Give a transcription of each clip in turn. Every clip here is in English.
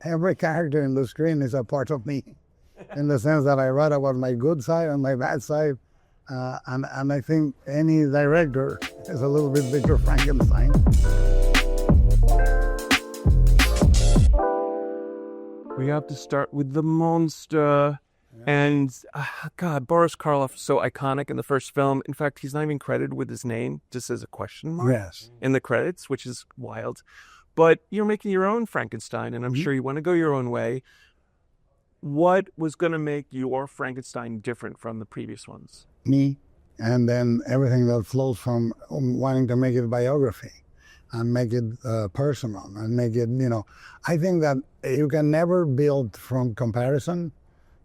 every character in the screen is a part of me, in the sense that I write about my good side and my bad side. And I think any director is a little bit Victor Frankenstein. We have to start with the monster. Yeah. And, God, Boris Karloff is so iconic in the first film. In fact, he's not even credited with his name, just as a question mark in the credits, which is wild. But you're making your own Frankenstein, and I'm sure you want to go your own way. What was going to make your Frankenstein different from the previous ones? Me, and then everything that flows from wanting to make it biography and make it personal and make it, I think that you can never build from comparison.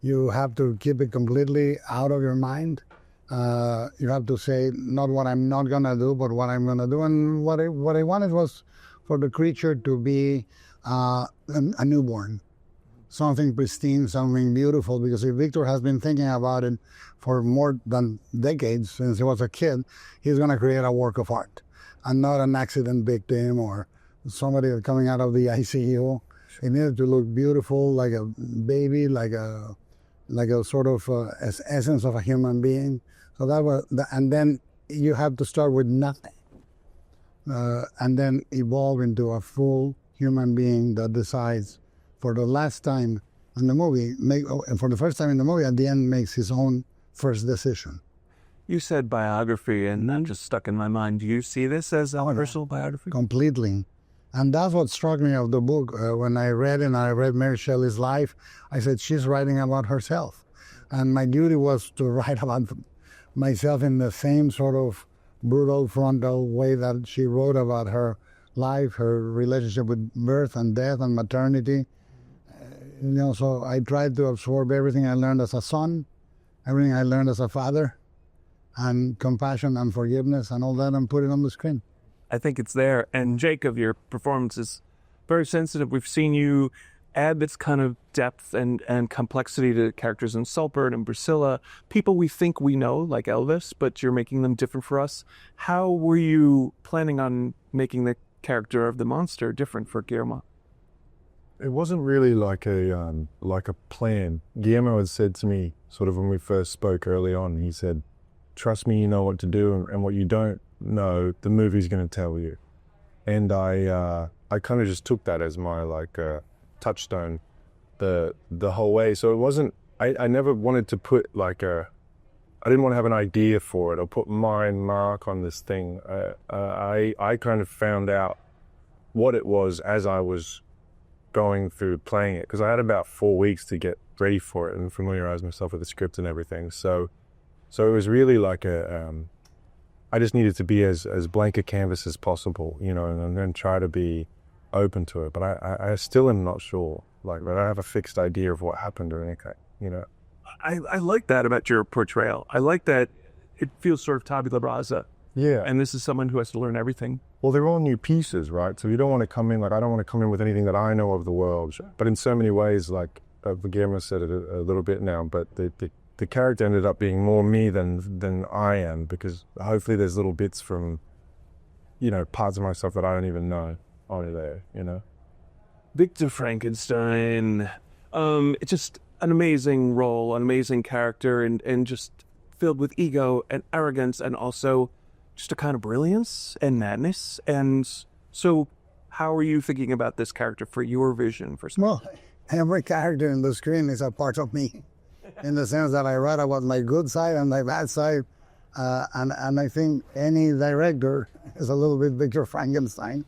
You have to keep it completely out of your mind. You have to say not what I'm not going to do, but what I'm going to do. And what I wanted was for the creature to be a newborn. Something pristine, something beautiful, because if Victor has been thinking about it for more than decades since he was a kid, he's going to create a work of art and not an accident victim or somebody coming out of the ICU. It needed to look beautiful, like a baby, like a sort of essence of a human being. So that was, and then you have to start with nothing, and then evolve into a full human being that decides, for the last time in the movie, for the first time in the movie, at the end makes his own first decision. You said biography, and that just stuck in my mind. Do you see this as a personal biography? Completely. And that's what struck me of the book. When I read Mary Shelley's life, I said, she's writing about herself. And my duty was to write about myself in the same sort of brutal, frontal way that she wrote about her life, her relationship with birth and death and maternity. So I tried to absorb everything I learned as a son, everything I learned as a father, and compassion and forgiveness and all that, and put it on the screen. I think it's there. And Jacob, your performance is very sensitive. We've seen you add this kind of depth and complexity to characters in Saltburn and Priscilla, people we think we know, like Elvis, but you're making them different for us. How were you planning on making the character of the monster different for Guillermo? It wasn't really like a plan. Guillermo had said to me, sort of when we first spoke early on, he said, trust me, you know what to do, and what you don't know, the movie's going to tell you. And I kind of just took that as my touchstone the whole way. So it wasn't, I never wanted to put I didn't want to have an idea for it or put my mark on this thing. I kind of found out what it was as I was going through playing it, because I had about 4 weeks to get ready for it and familiarize myself with the script and everything. So it was really like I just needed to be as blank a canvas as possible, and then try to be open to it. But I still am not sure. I don't have a fixed idea of what happened or anything, I like that about your portrayal. I like that it feels sort of tabula rasa. Yeah. And this is someone who has to learn everything. Well, they're all new pieces, right? So you don't want to come in, I don't want to come in with anything that I know of the world. Sure. But in so many ways, Guillermo said it a little bit now, but the character ended up being more me than I am, because hopefully there's little bits from, parts of myself that I don't even know are there, Victor Frankenstein, it's just an amazing role, an amazing character, and just filled with ego and arrogance, and also just a kind of brilliance and madness. And so how are you thinking about this character for your vision? Well, every character in the screen is a part of me, in the sense that I write about my good side and my bad side. And I think any director is a little bit Victor Frankenstein.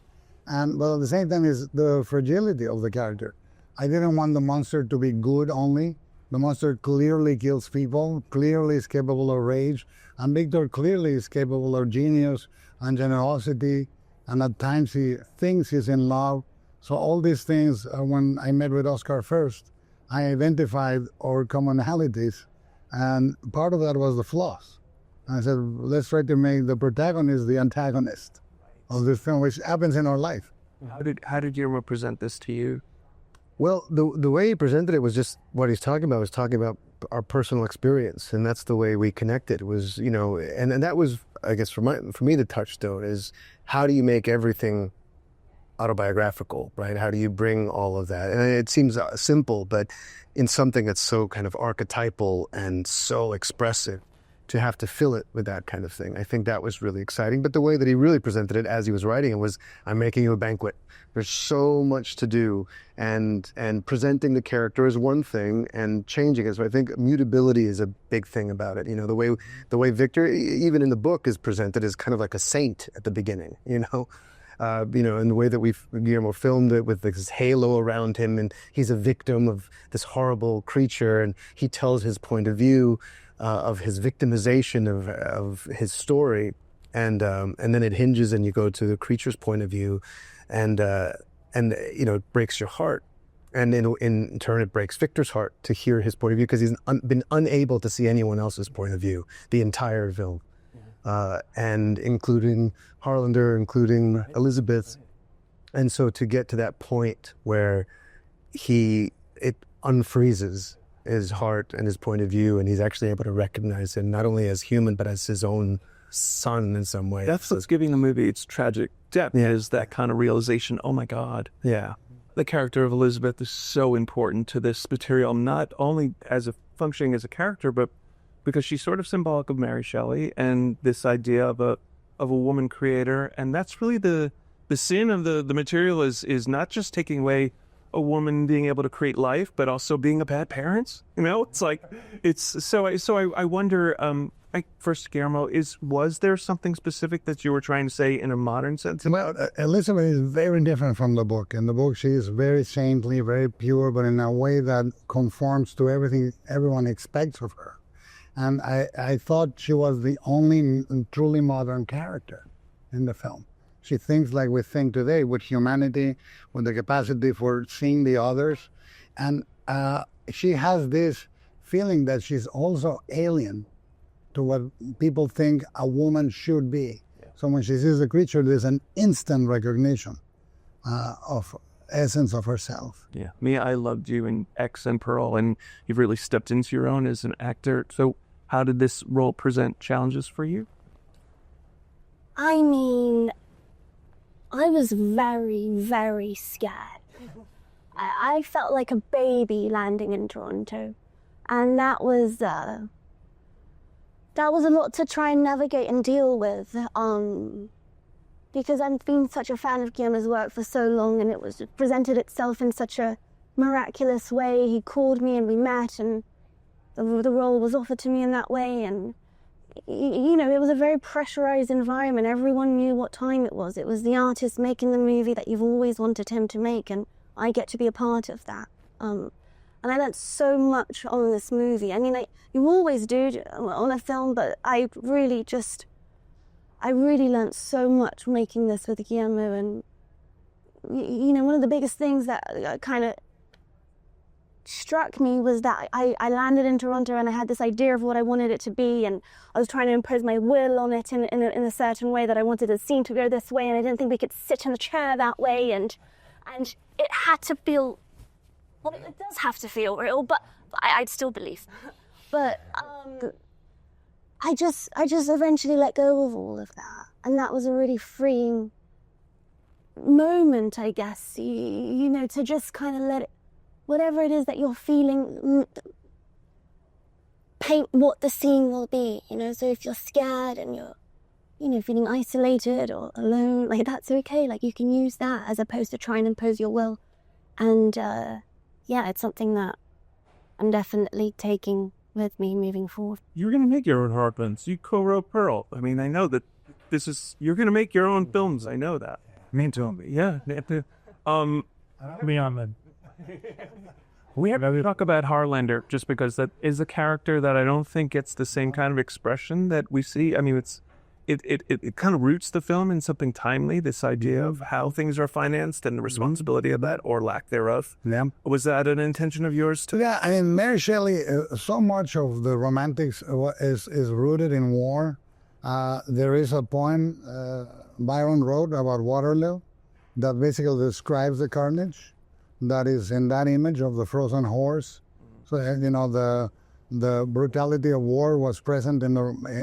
But at the same time is the fragility of the character. I didn't want the monster to be good only. The monster clearly kills people, clearly is capable of rage, and Victor clearly is capable of genius and generosity, and at times he thinks he's in love. So all these things, when I met with Oscar first, I identified our commonalities, and part of that was the flaws. And I said, let's try to make the protagonist the antagonist of this film, which happens in our life. How did Guillermo present this to you? Well, the way he presented it was just what he's talking about, was talking about our personal experience, and that's the way we connected, was, and that was, I guess, for me, the touchstone is, how do you make everything autobiographical, right? How do you bring all of that? And it seems simple, but in something that's so kind of archetypal and so expressive, to have to fill it with that kind of thing. I think that was really exciting. But the way that he really presented it as he was writing it was, I'm making you a banquet. There's so much to do. And presenting the character is one thing and changing it. So I think mutability is a big thing about it. You know, the way Victor, even in the book, is presented as kind of like a saint at the beginning, and the way that Guillermo filmed it with this halo around him, and he's a victim of this horrible creature, and he tells his point of view of his victimization of his story, and then it hinges and you go to the creature's point of view, and it breaks your heart, and in turn it breaks Victor's heart to hear his point of view, because he's been unable to see anyone else's point of view the entire film, and including Harlander, including Elizabeth, and so to get to that point where it unfreezes his heart and his point of view, and he's actually able to recognize him not only as human but as his own son in some way. That's what's giving the movie its tragic depth, is that kind of realization, oh my God. Yeah. The character of Elizabeth is so important to this material, not only as functioning as a character, but because she's sort of symbolic of Mary Shelley and this idea of a woman creator. And that's really the sin of the material is not just taking away a woman being able to create life, but also being a bad parent. It's like, I wonder, first, Guillermo, was there something specific that you were trying to say in a modern sense? Well, Elizabeth is very different from the book. In the book, she is very saintly, very pure, but in a way that conforms to everything everyone expects of her. And I thought she was the only truly modern character in the film. She thinks like we think today, with humanity, with the capacity for seeing the others. And she has this feeling that she's also alien to what people think a woman should be. Yeah. So when she sees the creature, there's an instant recognition of essence of herself. Yeah. Mia, I loved you in X and Pearl, and you've really stepped into your own as an actor. So how did this role present challenges for you? I mean, I was very, very scared. I felt like a baby landing in Toronto. And that was a lot to try and navigate and deal with. Because I've been such a fan of Guillermo's work for so long, and it presented itself in such a miraculous way. He called me and we met, and the role was offered to me in that way. And it was a very pressurized environment. Everyone knew what time it was. It was the artist making the movie that you've always wanted him to make, and I get to be a part of that. And I learned so much on this movie. I mean, you always do on a film, but I really learned so much making this with Guillermo. And, one of the biggest things that kind of struck me was that I landed in Toronto and I had this idea of what I wanted it to be, and I was trying to impose my will on it in a certain way, that I wanted the scene to go this way, and I didn't think we could sit in the chair that way, and it had to feel, well, it does have to feel real, but I'd still believe. But I just eventually let go of all of that, and that was a really freeing moment, I guess, to just kind of let it, whatever it is that you're feeling, paint what the scene will be, So if you're scared and you're, feeling isolated or alone, like, that's okay. Like, you can use that as opposed to trying to impose your will. And it's something that I'm definitely taking with me moving forward. You're going to make your own Hartmans. You co-wrote Pearl. I mean, I know that you're going to make your own films. I know that. Me too. Yeah. Beyond that. We have to talk about Harlander, just because that is a character that I don't think gets the same kind of expression that we see. I mean, it kind of roots the film in something timely, this idea of how things are financed and the responsibility of that, or lack thereof. Yeah. Was that an intention of yours too? Yeah, I mean, Mary Shelley, so much of the romantics is rooted in war. There is a poem Byron wrote about Waterloo that basically describes the carnage that is in that image of the frozen horse. So, the brutality of war was present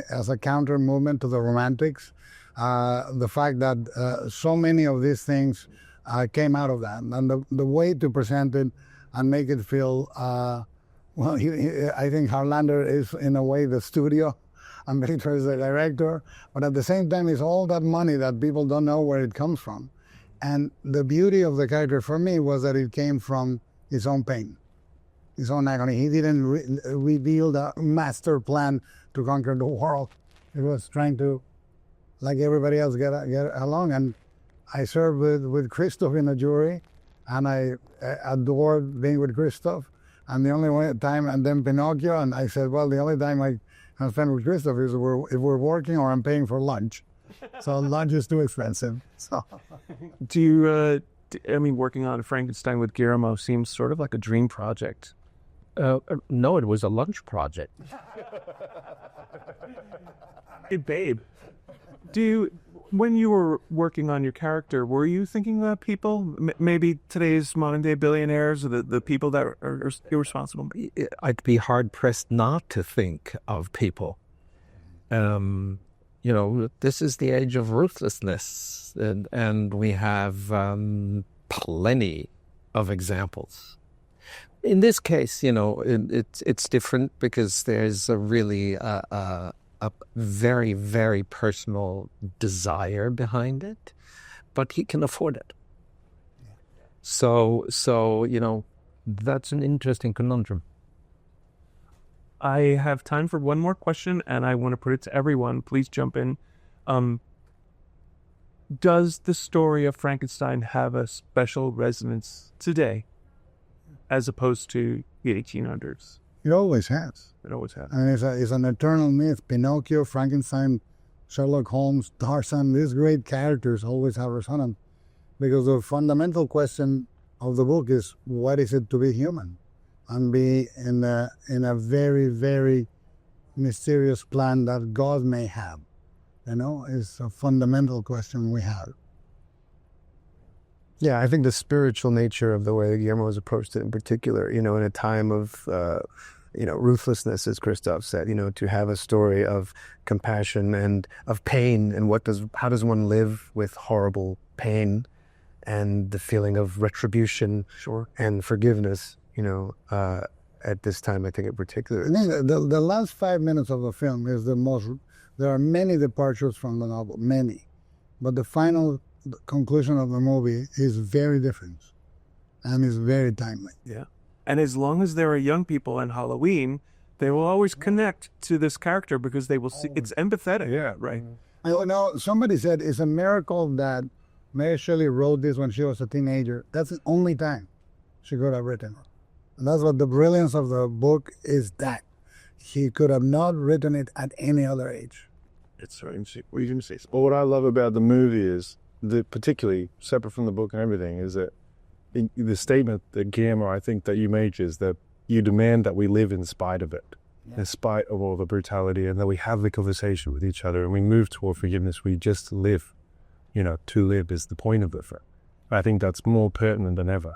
as a counter movement to the romantics. The fact that so many of these things came out of that. And the way to present it and make it feel, well, I think Harlander is in a way the studio, and Victor is the director, but at the same time it's all that money that people don't know where it comes from. And the beauty of the character for me was that it came from his own pain, his own agony. He didn't reveal the master plan to conquer the world. He was trying to, like everybody else, get along. And I served with Christoph in the jury, and I adored being with Christoph. And the only time, and then Pinocchio, and I said, well, the only time I can spend with Christoph is if we're working or I'm paying for lunch. So lunch is too expensive. So, do you? I mean, working on Frankenstein with Guillermo seems sort of like a dream project. No, it was a lunch project. Hey, babe. When you were working on your character, were you thinking about people? Maybe today's modern day billionaires or the people that are irresponsible? I'd be hard pressed not to think of people. You know, this is the age of ruthlessness, and we have plenty of examples. In this case, you know, it's different because there's a really a very, very personal desire behind it, but he can afford it. So you know, that's an interesting conundrum. I have time for one more question, and I want to put it to everyone. Please jump in. Does the story of Frankenstein have a special resonance today, as opposed to the 1800s? it always has. It always has. I mean, it's an eternal myth. Pinocchio, Frankenstein, Sherlock Holmes, Tarzan, these great characters always have resonance. Because the fundamental question of the book is, what is it to be human? And be in a very, very mysterious plan that God may have. You know, it's a fundamental question we have. Yeah, I think the spiritual nature of the way that Guillermo has approached it in particular, you know, in a time of, ruthlessness, as Christoph said, you know, to have a story of compassion and of pain and how does one live with horrible pain and the feeling of retribution and forgiveness, you know, at this time, I think in particular. The last 5 minutes of the film is the most, there are many departures from the novel, many. But the final conclusion of the movie is very different and is very timely. Yeah. And as long as there are young people in Halloween, they will always connect to this character because they will see it's empathetic. Yeah. Right. I know somebody said it's a miracle that Mary Shelley wrote this when she was a teenager. That's the only time she could have written it. And that's what the brilliance of the book is, that she could have not written it at any other age. It's what are you going to say? Well, what I love about the movie is, particularly separate from the book and everything, is that the statement that Guillermo, I think, that you made is that you demand that we live in spite of it, in spite of all the brutality, and that we have the conversation with each other and we move toward forgiveness. We just live. You know, to live is the point of the film. I think that's more pertinent than ever.